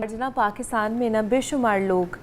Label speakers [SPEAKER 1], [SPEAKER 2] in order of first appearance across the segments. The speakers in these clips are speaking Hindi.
[SPEAKER 1] आज ना पाकिस्तान में ना बेशुमार लोग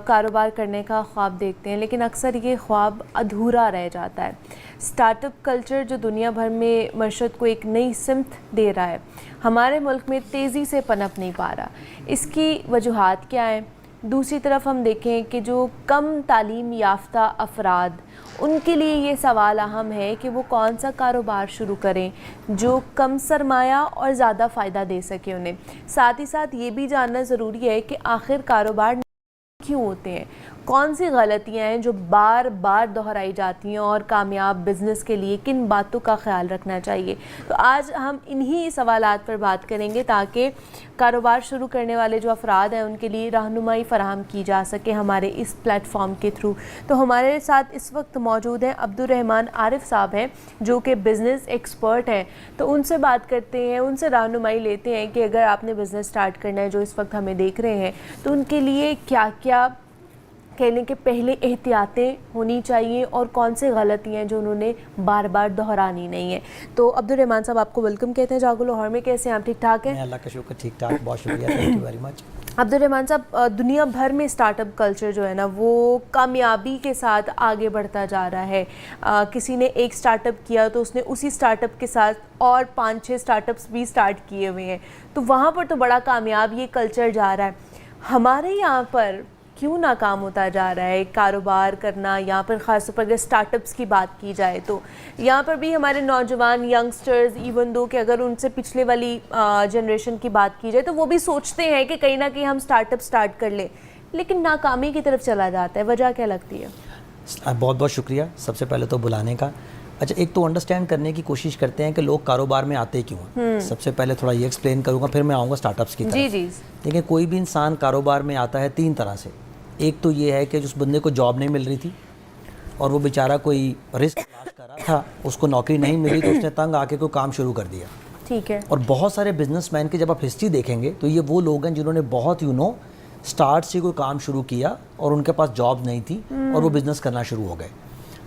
[SPEAKER 1] कारोबार करने का ख्वाब देखते हैं, लेकिन अक्सर ये ख्वाब अधूरा रह जाता है। स्टार्टअप कल्चर जो दुनिया भर में मशरत को एक नई सिमत दे रहा है, हमारे मुल्क में तेज़ी से पनप नहीं पा रहा। इसकी वजूहात क्या हैं? दूसरी तरफ हम देखें कि जो कम तालीम याफ्ता अफराद, उनके लिए ये सवाल अहम है कि वो कौन सा कारोबार शुरू करें जो कम सरमाया और ज़्यादा फ़ायदा दे सके उन्हें। साथ ही साथ ये भी जानना ज़रूरी है कि आखिर कारोबार क्यों होते हैं, कौन सी गलतियां हैं जो बार बार दोहराई जाती हैं और कामयाब बिज़नेस के लिए किन बातों का ख्याल रखना चाहिए। तो आज हम इन्हीं सवालात पर बात करेंगे ताकि कारोबार शुरू करने वाले जो अफराद हैं उनके लिए रहनुमाई फ़राहम की जा सके हमारे इस प्लेटफॉर्म के थ्रू। तो हमारे साथ इस वक्त मौजूद हैं अब्दुर्रहमान आरिफ साहब हैं, जो कि बिज़नेस एक्सपर्ट हैं। तो उनसे बात करते हैं, उनसे रहनुमाई लेते हैं कि अगर आपने बिज़नेस स्टार्ट करना है, जो इस वक्त हमें देख रहे हैं, तो उनके लिए क्या क्या कहने के पहले एहतियातें होनी चाहिए और कौन से गलतियाँ हैं जो उन्होंने बार बार दोहरानी नहीं है। तो अब्दुर्रहमान साहब, आपको वेलकम कहते हैं जागो लाहौर में। कैसे हैं आप? ठीक ठाक हैं?
[SPEAKER 2] अल्लाह का शुक्र, ठीक ठाक, बहुत शुक्रिया, thank you very much.
[SPEAKER 1] Abdurrahman साहब, दुनिया भर में स्टार्टअप कल्चर जो है ना, वो कामयाबी के साथ आगे बढ़ता जा रहा है। किसी ने एक स्टार्टअप किया तो उसने उसी स्टार्टअप के साथ और 5-6 स्टार्टअप्स भी स्टार्ट किए हुए हैं, तो वहाँ पर तो बड़ा कामयाब ये कल्चर जा रहा है। हमारे यहाँ पर क्यों नाकाम होता जा रहा है कारोबार करना? यहाँ पर ख़ासतौर पर अगर स्टार्टअप्स की बात की जाए तो यहाँ पर भी हमारे नौजवान यंगस्टर्स, इवन दो कि अगर उनसे पिछले वाली जनरेशन की बात की जाए तो वो भी सोचते हैं कि कहीं ना कहीं हम स्टार्टअप स्टार्ट कर लें, लेकिन नाकामी की तरफ चला जाता है। वजह क्या लगती है?
[SPEAKER 2] बहुत बहुत शुक्रिया सबसे पहले तो बुलाने का। अच्छा, एक तो अंडरस्टैंड करने की कोशिश करते हैं कि लोग कारोबार में आते क्यों हैं। सबसे पहले थोड़ा ये एक्सप्लेन करूँगा, फिर मैं आऊँगा स्टार्टअप्स की तरफ।
[SPEAKER 1] जी जी।
[SPEAKER 2] देखिए, कोई भी इंसान कारोबार में आता है 3 तरह से। एक तो ये है कि उस बंदे को जॉब नहीं मिल रही थी और वो बेचारा कोई रिस्क तलाश कर रहा था, उसको नौकरी नहीं मिली तो उसने तंग आके कोई काम शुरू कर दिया।
[SPEAKER 1] ठीक है।
[SPEAKER 2] और बहुत सारे बिजनेसमैन की जब आप हिस्ट्री देखेंगे तो ये वो लोग हैं जिन्होंने बहुत स्टार्ट से कोई काम शुरू किया और उनके पास जॉब नहीं थी और वो बिजनेस करना शुरू हो गए।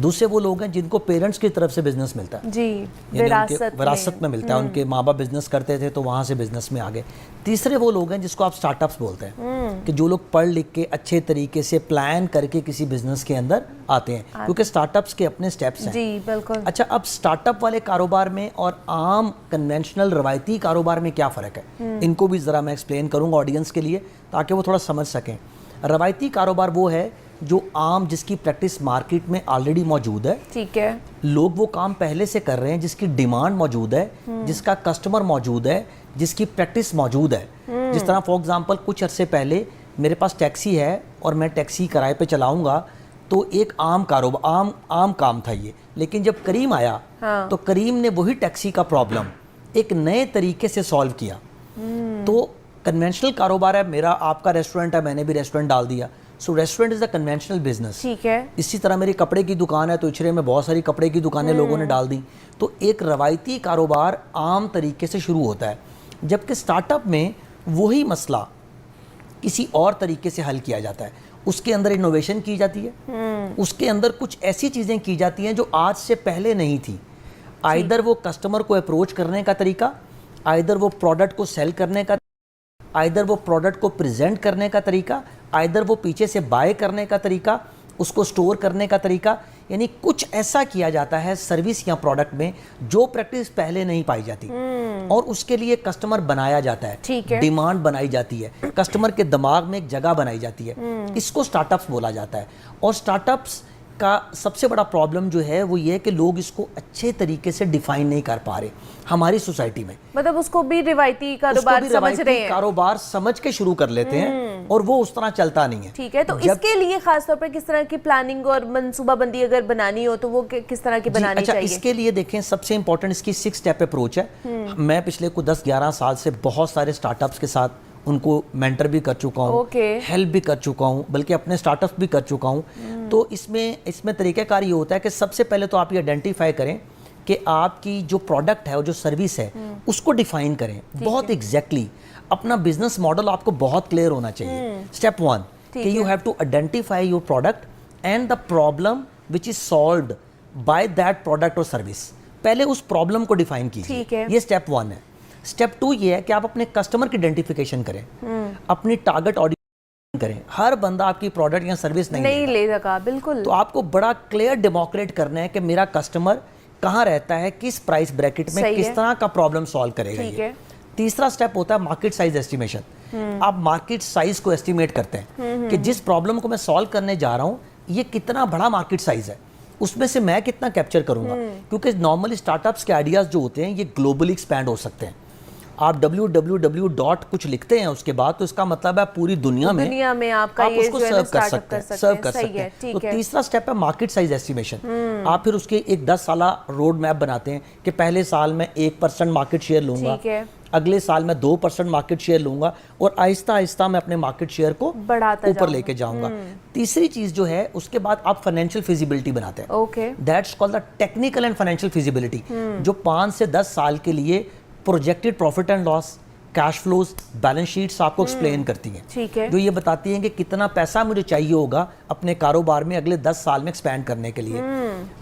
[SPEAKER 2] दूसरे वो लोग हैं जिनको पेरेंट्स की तरफ से बिजनेस मिलता है,
[SPEAKER 1] जी,
[SPEAKER 2] विरासत में मिलता है। उनके माँ बाप बिजनेस करते थे तो वहाँ से बिजनेस में आ गए। तीसरे वो लोग हैं जिसको आप स्टार्टअप्स बोलते हैं, कि जो लोग पढ़ लिख के अच्छे तरीके से प्लान करके किसी बिजनेस के अंदर आते हैं, क्योंकि स्टार्टअप्स के अपने स्टेप्स हैं।
[SPEAKER 1] जी बिल्कुल।
[SPEAKER 2] अच्छा, अब स्टार्टअप वाले कारोबार में और आम कन्वेंशनल रवायती कारोबार में क्या फ़र्क है, इनको भी ज़रा मैं एक्सप्लेन करूँगा ऑडियंस के लिए ताकि वो थोड़ा समझ सकें। रवायती कारोबार वो है जो आम, जिसकी प्रैक्टिस मार्केट में ऑलरेडी मौजूद है।
[SPEAKER 1] ठीक है।
[SPEAKER 2] लोग वो काम पहले से कर रहे हैं, जिसकी डिमांड मौजूद है, जिसका कस्टमर मौजूद है, जिसकी प्रैक्टिस मौजूद है। जिस तरह फॉर एग्जांपल कुछ अरसे पहले मेरे पास टैक्सी है और मैं टैक्सी किराए पे चलाऊंगा, तो एक आम कारोबार, आम काम था ये। लेकिन जब करीम आया, हाँ, तो करीम ने वही टैक्सी का प्रॉब्लम एक नए तरीके से सॉल्व किया। तो कन्वेंशनल कारोबार है, मेरा आपका रेस्टोरेंट है, मैंने भी रेस्टोरेंट डाल दिया। So restaurant is a conventional business.
[SPEAKER 1] ठीक है।
[SPEAKER 2] इसी तरह मेरी कपड़े की दुकान है तो इचरे में बहुत सारी कपड़े की दुकानें लोगों ने डाल दी। तो एक रवायती कारोबार आम तरीके से शुरू होता है, जबकि स्टार्टअप में वही मसला किसी और तरीके से हल किया जाता है। उसके अंदर इनोवेशन की जाती है, उसके अंदर कुछ ऐसी चीज़ें की जाती हैं जो आज से पहले नहीं थी। आइदर वो कस्टमर को अप्रोच करने का तरीका, आइदर वो प्रोडक्ट को सेल करने का, आइदर वो प्रोडक्ट को प्रेजेंट करने का तरीका, आइदर वो पीछे से बाय करने का तरीका, उसको स्टोर करने का तरीका, यानी कुछ ऐसा किया जाता है सर्विस या प्रोडक्ट में जो प्रैक्टिस पहले नहीं पाई जाती। और उसके लिए कस्टमर बनाया जाता है, डिमांड बनाई जाती है, कस्टमर के दिमाग में एक जगह बनाई जाती है। इसको स्टार्टअप्स बोला जाता है। और स्टार्टअप्स का सबसे बड़ा प्रॉब्लम जो है वो ये है कि लोग इसको अच्छे तरीके से डिफाइन नहीं कर पा रहे हमारी सोसाइटी में।
[SPEAKER 1] मतलब उसको भी रिवायती कारोबार समझ रहे हैं,
[SPEAKER 2] कारोबार समझ के शुरू कर लेते हैं और वो उस तरह चलता नहीं है।
[SPEAKER 1] ठीक है। तो इसके लिए खासतौर पर किस तरह की प्लानिंग और मनसूबाबंदी अगर बनानी हो तो वो किस तरह की बनानी चाहिए?
[SPEAKER 2] इसके लिए देखें, सबसे इंपॉर्टेंट इसकी 6 स्टेप अप्रोच है। मैं पिछले कुछ 10-11 साल से बहुत सारे स्टार्टअप्स के साथ उनको मेंटर भी कर चुका हूँ, हेल्प भी कर चुका हूँ, बल्कि अपने स्टार्टअप भी कर चुका हूँ। तो इसमें तरीक़ाकार ये होता है कि सबसे पहले तो आप ये आइडेंटिफाई करें कि आपकी जो प्रोडक्ट है और जो सर्विस है उसको डिफाइन करें बहुत एग्जैक्टली। अपना बिजनेस मॉडल आपको बहुत क्लियर होना चाहिए। स्टेप 1 कि you have to identify your product and the problem which is solved by that product और सर्विस। पहले उस प्रॉब्लम को डिफाइन कीजिए, ये स्टेप 1 है। स्टेप 2 ये है कि आप अपने कस्टमर की आइडेंटिफिकेशन करें। अपनी टारगेट ऑडियंस करें। हर बंदा आपकी प्रोडक्ट या सर्विस नहीं
[SPEAKER 1] ले सका, बिल्कुल।
[SPEAKER 2] तो आपको बड़ा क्लियर डेमोक्रेट करना है कि मेरा कस्टमर कहाँ रहता है, किस प्राइस ब्रैकेट में, किस तरह का प्रॉब्लम सॉल्व करेगा ये। तीसरा स्टेप होता है मार्केट साइज एस्टिमेशन। आप मार्केट साइज को एस्टिमेट करते हैं कि जिस प्रॉब्लम को मैं सॉल्व करने जा रहा हूँ ये कितना बड़ा मार्केट साइज है, उसमें से मैं कितना कैप्चर करूंगा। क्योंकि नॉर्मली स्टार्टअप्स के आइडियाज जो होते हैं ये ग्लोबली एक्सपैंड हो सकते हैं। आप www. कुछ लिखते हैं उसके बाद तो इसका मतलब है पूरी दुनिया में
[SPEAKER 1] आपका
[SPEAKER 2] आप
[SPEAKER 1] ये
[SPEAKER 2] उसको सर्व कर सकते हैं। तो तीसरा स्टेप है मार्केट साइज एस्टिमेशन। आप फिर उसके एक 10 साल रोड मैप बनाते हैं कि पहले साल में 1% मार्केट शेयर लूंगा, अगले साल में 2% मार्केट शेयर लूंगा और आहिस्ता आहिस्ता मैं अपने मार्केट शेयर को ऊपर लेके जाऊंगा। तीसरी चीज जो है उसके बाद आप फाइनेंशियल फिजिबिलिटी बनाते हैं। That's called the technical and financial feasibility, जो 5 से 10 साल के लिए projected profit and loss, cash flows, balance sheets आपको एक्सप्लेन करती हैं।
[SPEAKER 1] ठीक है।
[SPEAKER 2] जो ये बताती हैं कि कितना पैसा मुझे चाहिए होगा अपने कारोबार में अगले 10 साल में एक्सपैंड करने के लिए।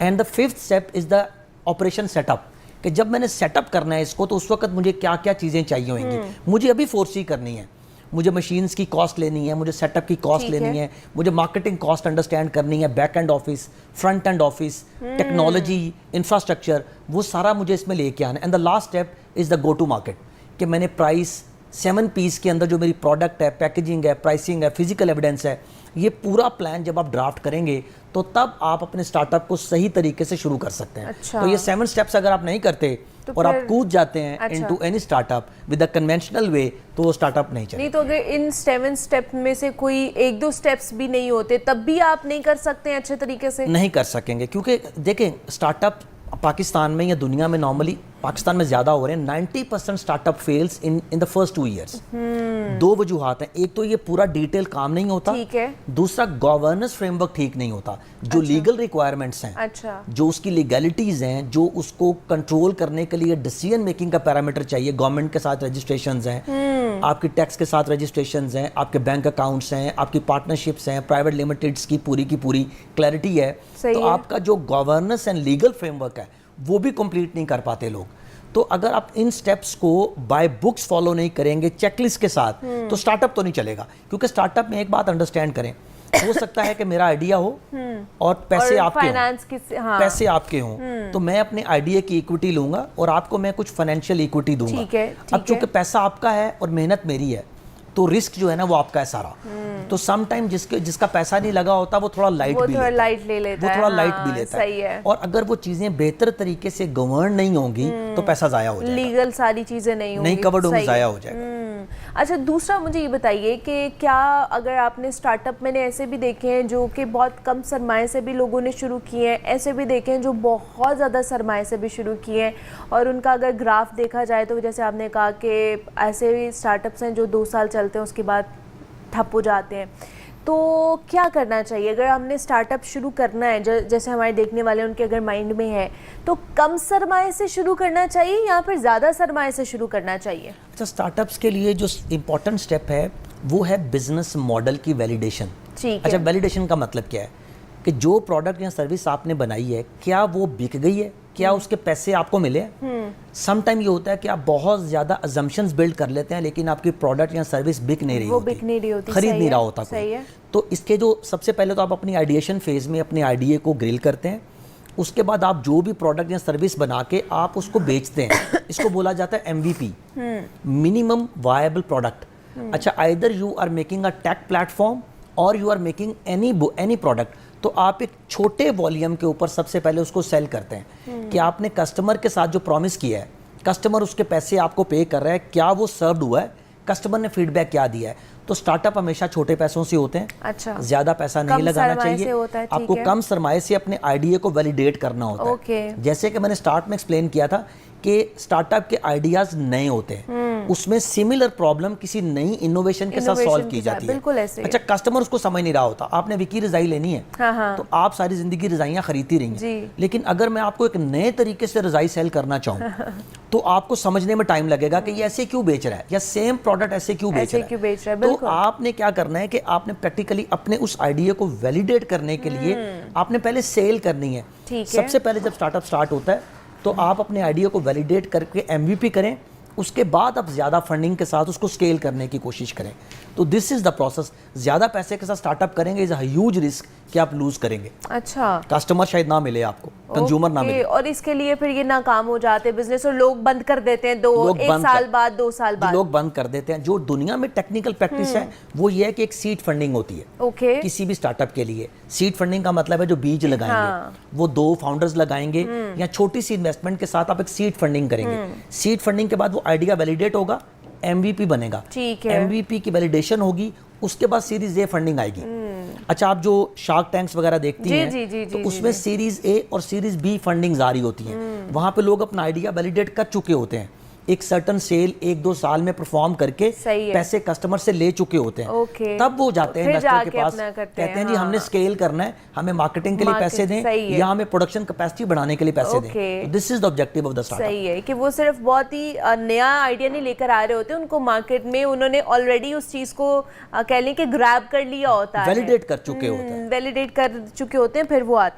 [SPEAKER 2] And the fifth step is the operation setup, कि जब मैंने सेटअप करना है इसको तो उस वक्त मुझे क्या क्या चीज़ें चाहिए होंगी। मुझे अभी फोर्सी करनी है, मुझे मशीन्स की कॉस्ट लेनी है, मुझे सेटअप की कॉस्ट लेनी है, मुझे मार्केटिंग कॉस्ट अंडरस्टैंड करनी है, back end office, front end office, technology, infrastructure, वो सारा मुझे इसमें लेके आना है। And the last step is the go to market, कि मैंने प्राइस 7 पीस के अंदर जो मेरी प्रोडक्ट है, पैकेजिंग है, प्राइसिंग है, फिजिकल एविडेंस है, ये पूरा प्लान जब आप ड्राफ्ट करेंगे तो तब आप अपने स्टार्टअप को सही तरीके से शुरू कर सकते हैं। तो ये 7 स्टेप्स अगर आप नहीं करते तो और आप कूद जाते हैं into any startup with a conventional way तो वो स्टार्टअप नहीं चलेगा।
[SPEAKER 1] नहीं तो अगर इन 7 स्टेप में से कोई 1-2 स्टेप्स भी नहीं होते तब भी आप नहीं कर सकते हैं अच्छे तरीके से?
[SPEAKER 2] नहीं कर सकेंगे, क्योंकि देखें स्टार्टअप पाकिस्तान में या दुनिया में नॉर्मली पाकिस्तान में ज़्यादा हो रहे हैं। 90% startup fails in the first 2 years. 2 वजूहात हैं, एक तो ये पूरा डिटेल काम नहीं होता,
[SPEAKER 1] ठीक है।
[SPEAKER 2] दूसरा गवर्नेंस फ्रेमवर्क ठीक नहीं होता, जो लीगल रिक्वायरमेंट्स हैं, जो उसकी लीगैलिटीज हैं, जो उसको कंट्रोल करने के लिए डिसीजन मेकिंग का पैरामीटर चाहिए, गवर्नमेंट के साथ रजिस्ट्रेशंस हैं, आपकी टैक्स के साथ रजिस्ट्रेशंस हैं, आपके बैंक अकाउंट्स हैं, आपकी पार्टनरशिप्स हैं, प्राइवेट लिमिटेड्स की पूरी क्लैरिटी है। तो आपका जो गवर्नेंस एंड लीगल फ्रेमवर्क है वो भी कंप्लीट नहीं कर पाते लोग। तो अगर आप इन स्टेप्स को बाय बुक्स फॉलो नहीं करेंगे चेकलिस्ट के साथ तो स्टार्टअप तो नहीं चलेगा। क्योंकि स्टार्टअप में एक बात अंडरस्टैंड करें, हो सकता है कि मेरा आइडिया हो और पैसे आपके हों, पैसे आपके हों, तो मैं अपने आइडिया की इक्विटी लूंगा और आपको मैं कुछ फाइनेंशियल इक्विटी दूंगा। अब चूंकि पैसा आपका है और मेहनत मेरी है तो रिस्क जो है ना वो आपका है सारा। तो सम टाइम जिसका पैसा नहीं लगा होता वो थोड़ा लाइट भी लेता है। और अगर वो चीजें बेहतर तरीके से गवर्न नहीं होंगी तो पैसा जाया हो जाएगा,
[SPEAKER 1] लीगल सारी चीजें नहीं
[SPEAKER 2] कवर्ड होंगी, जाया हो जाएगा।
[SPEAKER 1] अच्छा, दूसरा मुझे ये बताइए कि क्या अगर आपने स्टार्टअप, मैंने ऐसे भी देखे हैं जो कि बहुत कम सरमाए से भी लोगों ने शुरू किए हैं, ऐसे भी देखे हैं जो बहुत ज़्यादा सरमाए से भी शुरू किए हैं, और उनका अगर ग्राफ देखा जाए तो जैसे आपने कहा कि ऐसे भी स्टार्टअप्स हैं जो 2 साल चलते हैं उसके बाद ठप हो जाते हैं। तो क्या करना चाहिए अगर हमने स्टार्टअप शुरू करना है, जैसे हमारे देखने वाले उनके अगर माइंड में है, तो कम सरमाए से शुरू करना चाहिए या फिर ज़्यादा सरमाए से शुरू करना चाहिए?
[SPEAKER 2] अच्छा, स्टार्टअप्स के लिए जो इम्पोर्टेंट स्टेप है वो है बिजनेस मॉडल की वैलिडेशन। अच्छा, वैलिडेशन का मतलब क्या है कि जो प्रोडक्ट या सर्विस आपने बनाई है क्या वो बिक गई है, क्या उसके पैसे आपको मिले? सम टाइम ये होता है कि आप बहुत ज़्यादा अजम्पशंस बिल्ड कर लेते हैं लेकिन आपकी प्रोडक्ट या सर्विस बिक नहीं रही होती, खरीद नहीं रहा होता कोई। तो इसके जो सबसे पहले तो आप अपनी आइडिएशन फेज में अपने आइडिया को ग्रिल करते हैं, उसके बाद आप जो भी प्रोडक्ट या सर्विस बना के आप उसको बेचते हैं, इसको बोला जाता है MVP, मिनिमम वायबल प्रोडक्ट। अच्छा, either you are making a tech platform और you are making any product, तो आप एक छोटे वॉल्यूम के ऊपर सबसे पहले उसको सेल करते हैं कि आपने कस्टमर के साथ जो प्रॉमिस किया है, कस्टमर उसके पैसे आपको पे कर रहा है, क्या वो सर्व्ड हुआ है, कस्टमर ने फीडबैक क्या दिया है। तो स्टार्टअप हमेशा छोटे पैसों से होते हैं। अच्छा, ज्यादा पैसा नहीं लगाना चाहिए, आपको कम सरमाए से अपने आइडिया को वैलिडेट करना होता है। जैसे कि मैंने स्टार्ट में एक्सप्लेन किया था कि स्टार्टअप के आइडियाज नए होते हैं, उसमें सिमिलर प्रॉब्लम किसी नई इनोवेशन के साथ सॉल्व की जाती है। अच्छा, कस्टमर उसको समझ नहीं रहा होता, आपने विकी रजाई लेनी है तो आप सारी जिंदगी रजाइयाँ खरीदती रहेंगी, लेकिन अगर मैं आपको एक नए तरीके से रजाई सेल करना चाहूँ तो आपको समझने में टाइम लगेगा कि ये ऐसे क्यों बेच रहा है या सेम प्रोडक्ट ऐसे क्यों बेच रहा है। तो आपने क्या करना है कि आपने प्रैक्टिकली अपने उस आइडिया को वैलिडेट करने के लिए आपने पहले सेल करनी है। सबसे पहले जब स्टार्टअप स्टार्ट होता है तो आप अपने आइडिया को वैलिडेट करके MVP करें, उसके बाद आप ज़्यादा फंडिंग के साथ उसको स्केल करने की कोशिश करें। तो दिस इज द प्रोसेस। ज़्यादा पैसे के साथ स्टार्टअप करेंगे इज अ ह्यूज रिस्क कि आप लूज करेंगे।
[SPEAKER 1] अच्छा,
[SPEAKER 2] कस्टमर शायद ना मिले आपको, कंज्यूमर ना मिले,
[SPEAKER 1] और इसके लिए फिर ये नाकाम हो जाते हैं बिजनेस और लोग बंद कर देते हैं एक साल बाद 2 साल बाद
[SPEAKER 2] लोग बंद कर देते हैं। जो दुनिया में टेक्निकल प्रैक्टिस है वो ये है कि एक सीड फंडिंग होती है।
[SPEAKER 1] ओके,
[SPEAKER 2] किसी भी स्टार्टअप के लिए सीड फंडिंग का मतलब है जो बीज लगाएंगे वो 2 फाउंडर्स लगाएंगे या छोटी सी इन्वेस्टमेंट के साथ आप एक सीड फंडिंग करेंगे। सीड फंडिंग के बाद वो आइडिया वैलिडेट होगा, MVP बनेगा,
[SPEAKER 1] ठीक है,
[SPEAKER 2] MVP की वैलिडेशन होगी, उसके बाद सीरीज ए फंडिंग आएगी। अच्छा, आप जो शार्क टैंक्स वगैरह देखती हैं तो उसमें सीरीज ए और सीरीज बी फंडिंग जारी होती हैं। वहां पे लोग अपना आइडिया वैलिडेट कर चुके होते हैं, एक सर्टन सेल 1-2 साल में परफॉर्म करके पैसे कस्टमर से ले चुके होते हैं। तब वो जाते हैं इन्वेस्टर के पास, कहते हैं जी हमने स्केल करना है, हमें मार्केटिंग के लिए पैसे दें या हमें प्रोडक्शन कैपेसिटी बढ़ाने के लिए पैसे दें। This is the objective of the startup.
[SPEAKER 1] सही है कि वो सिर्फ बहुत ही नया आइडिया नहीं लेकर आ रहे होते, उनको मार्केट में उन्होंने ऑलरेडी उस चीज को कह लें कि ग्रैब कर लिया होता है,
[SPEAKER 2] वैलिडेट कर चुके होते हैं,
[SPEAKER 1] वैलिडेट कर चुके होते हैं, फिर वो आते